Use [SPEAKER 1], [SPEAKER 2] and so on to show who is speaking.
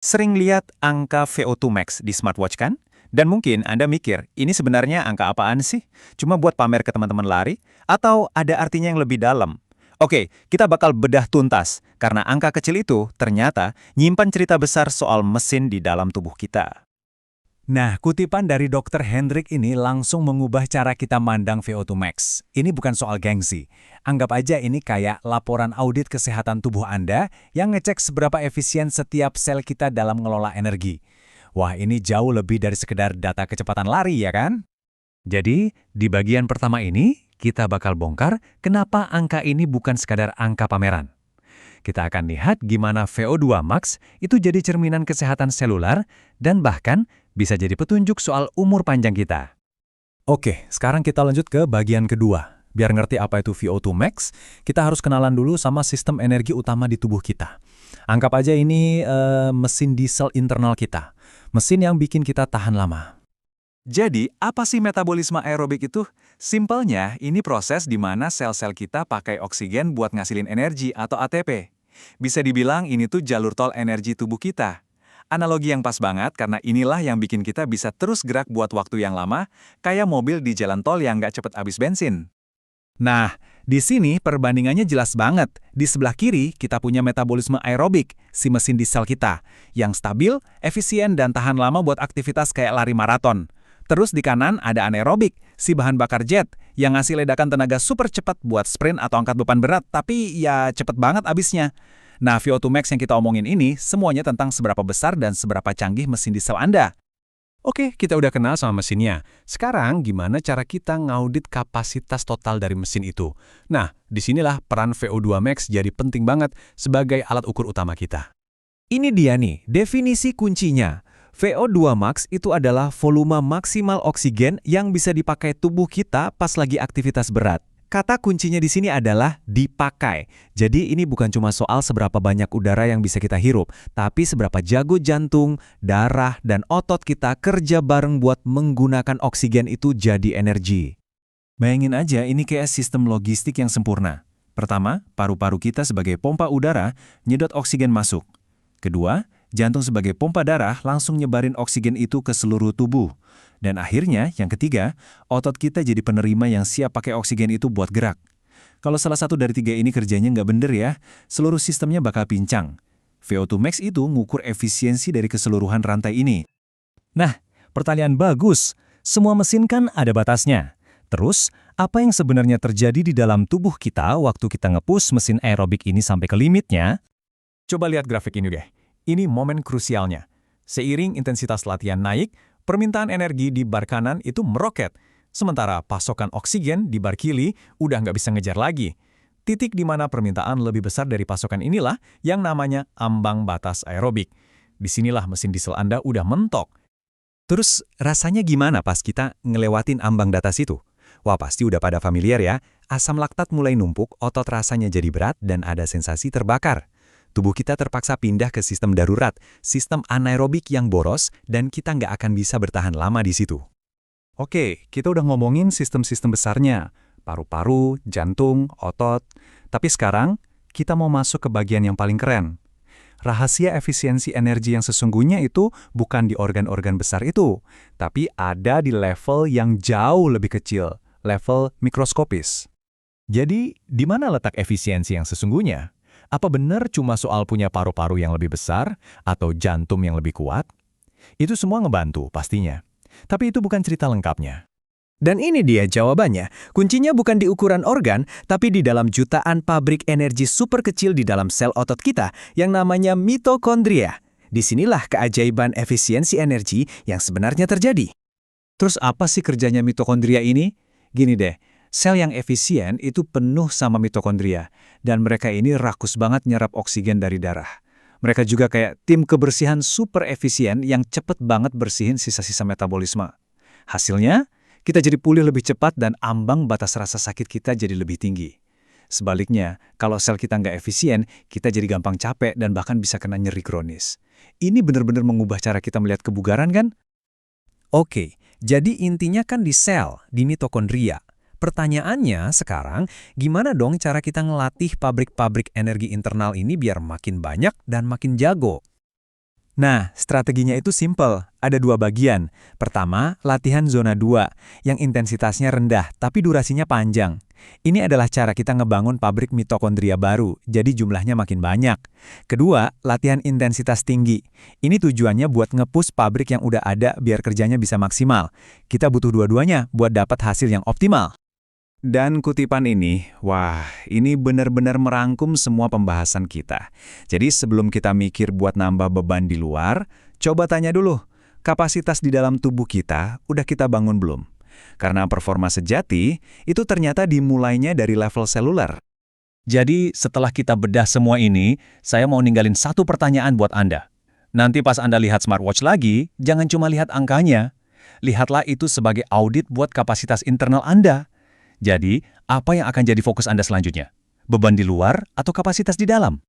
[SPEAKER 1] Sering lihat angka VO2 max di smartwatch kan? Dan mungkin Anda mikir, ini sebenarnya angka apaan sih? Cuma buat pamer ke teman-teman lari? Atau ada artinya yang lebih dalam? Oke, kita bakal bedah tuntas, karena angka kecil itu ternyata nyimpan cerita besar soal mesin di dalam tubuh kita.
[SPEAKER 2] Nah, kutipan dari Dr. Hendrik ini langsung mengubah cara kita mandang VO2 max. Ini bukan soal gengsi. Anggap aja ini kayak laporan audit kesehatan tubuh Anda yang ngecek seberapa efisien setiap sel kita dalam ngelola energi. Wah, ini jauh lebih dari sekedar data kecepatan lari, ya kan? Jadi, di bagian pertama ini, kita bakal bongkar kenapa angka ini bukan sekadar angka pameran. Kita akan lihat gimana VO2 max itu jadi cerminan kesehatan seluler dan bahkan bisa jadi petunjuk soal umur panjang kita. Oke, sekarang kita lanjut ke bagian kedua. Biar ngerti apa itu VO2 max, kita harus kenalan dulu sama sistem energi utama di tubuh kita. Anggap aja ini mesin diesel internal kita. Mesin yang bikin kita tahan lama.
[SPEAKER 3] Jadi, apa sih metabolisme aerobik itu? Simpelnya, ini proses di mana sel-sel kita pakai oksigen buat ngasilin energi atau ATP. Bisa dibilang ini tuh jalur tol energi tubuh kita. Analogi yang pas banget karena inilah yang bikin kita bisa terus gerak buat waktu yang lama, kayak mobil di jalan tol yang nggak cepet habis bensin.
[SPEAKER 2] Nah, di sini perbandingannya jelas banget. Di sebelah kiri, kita punya metabolisme aerobik, si mesin diesel kita, yang stabil, efisien, dan tahan lama buat aktivitas kayak lari maraton. Terus di kanan ada anaerobik, si bahan bakar jet, yang ngasih ledakan tenaga super cepat buat sprint atau angkat beban berat, tapi ya cepet banget abisnya. Nah, VO2 max yang kita omongin ini semuanya tentang seberapa besar dan seberapa canggih mesin diesel Anda. Oke, kita udah kenal sama mesinnya. Sekarang gimana cara kita ngaudit kapasitas total dari mesin itu? Nah, disinilah peran VO2 max jadi penting banget sebagai alat ukur utama kita. Ini dia nih, definisi kuncinya. VO2 max itu adalah volume maksimal oksigen yang bisa dipakai tubuh kita pas lagi aktivitas berat. Kata kuncinya di sini adalah dipakai. Jadi ini bukan cuma soal seberapa banyak udara yang bisa kita hirup, tapi seberapa jago jantung, darah, dan otot kita kerja bareng buat menggunakan oksigen itu jadi energi.
[SPEAKER 1] Bayangin aja ini kayak sistem logistik yang sempurna. Pertama, paru-paru kita sebagai pompa udara nyedot oksigen masuk. Kedua, jantung sebagai pompa darah langsung nyebarin oksigen itu ke seluruh tubuh. Dan akhirnya, yang ketiga, otot kita jadi penerima yang siap pakai oksigen itu buat gerak. Kalau salah satu dari tiga ini kerjanya nggak bener ya, seluruh sistemnya bakal pincang. VO2 max itu ngukur efisiensi dari keseluruhan rantai ini.
[SPEAKER 2] Nah, pertanyaan bagus. Semua mesin kan ada batasnya. Terus, apa yang sebenarnya terjadi di dalam tubuh kita waktu kita nge-push mesin aerobik ini sampai ke limitnya? Coba lihat grafik ini deh. Ini momen krusialnya. Seiring intensitas latihan naik, permintaan energi di bar kanan itu meroket. Sementara pasokan oksigen di bar kiri udah nggak bisa ngejar lagi. Titik di mana permintaan lebih besar dari pasokan inilah yang namanya ambang batas aerobik. Disinilah mesin diesel Anda udah mentok. Terus rasanya gimana pas kita ngelewatin ambang batas itu? Wah, pasti udah pada familiar ya. Asam laktat mulai numpuk, otot rasanya jadi berat, dan ada sensasi terbakar. Tubuh kita terpaksa pindah ke sistem darurat, sistem anaerobik yang boros, dan kita nggak akan bisa bertahan lama di situ. Oke, kita udah ngomongin sistem-sistem besarnya, paru-paru, jantung, otot. Tapi sekarang, kita mau masuk ke bagian yang paling keren. Rahasia efisiensi energi yang sesungguhnya itu bukan di organ-organ besar itu, tapi ada di level yang jauh lebih kecil, level mikroskopis. Jadi, di mana letak efisiensi yang sesungguhnya? Apa benar cuma soal punya paru-paru yang lebih besar atau jantung yang lebih kuat? Itu semua ngebantu pastinya. Tapi itu bukan cerita lengkapnya.
[SPEAKER 4] Dan ini dia jawabannya. Kuncinya bukan di ukuran organ, tapi di dalam jutaan pabrik energi super kecil di dalam sel otot kita yang namanya mitokondria. Disinilah keajaiban efisiensi energi yang sebenarnya terjadi.
[SPEAKER 2] Terus apa sih kerjanya mitokondria ini? Gini deh. Sel yang efisien itu penuh sama mitokondria, dan mereka ini rakus banget nyerap oksigen dari darah. Mereka juga kayak tim kebersihan super efisien yang cepet banget bersihin sisa-sisa metabolisme. Hasilnya, kita jadi pulih lebih cepat dan ambang batas rasa sakit kita jadi lebih tinggi. Sebaliknya, kalau sel kita nggak efisien, kita jadi gampang capek dan bahkan bisa kena nyeri kronis. Ini benar-benar mengubah cara kita melihat kebugaran kan?
[SPEAKER 4] Oke, jadi intinya kan di sel, di mitokondria. Pertanyaannya sekarang, gimana dong cara kita ngelatih pabrik-pabrik energi internal ini biar makin banyak dan makin jago?
[SPEAKER 3] Nah, strateginya itu simple. Ada dua bagian. Pertama, latihan zona 2, yang intensitasnya rendah tapi durasinya panjang. Ini adalah cara kita ngebangun pabrik mitokondria baru, jadi jumlahnya makin banyak. Kedua, latihan intensitas tinggi. Ini tujuannya buat nge-push pabrik yang udah ada biar kerjanya bisa maksimal. Kita butuh dua-duanya buat dapat hasil yang optimal.
[SPEAKER 1] Dan kutipan ini, wah, ini benar-benar merangkum semua pembahasan kita. Jadi sebelum kita mikir buat nambah beban di luar, coba tanya dulu, kapasitas di dalam tubuh kita udah kita bangun belum? Karena performa sejati itu ternyata dimulainya dari level seluler.
[SPEAKER 2] Jadi, setelah kita bedah semua ini, saya mau ninggalin satu pertanyaan buat Anda. Nanti pas Anda lihat smartwatch lagi, jangan cuma lihat angkanya. Lihatlah itu sebagai audit buat kapasitas internal Anda. Jadi, apa yang akan jadi fokus Anda selanjutnya? Beban di luar atau kapasitas di dalam?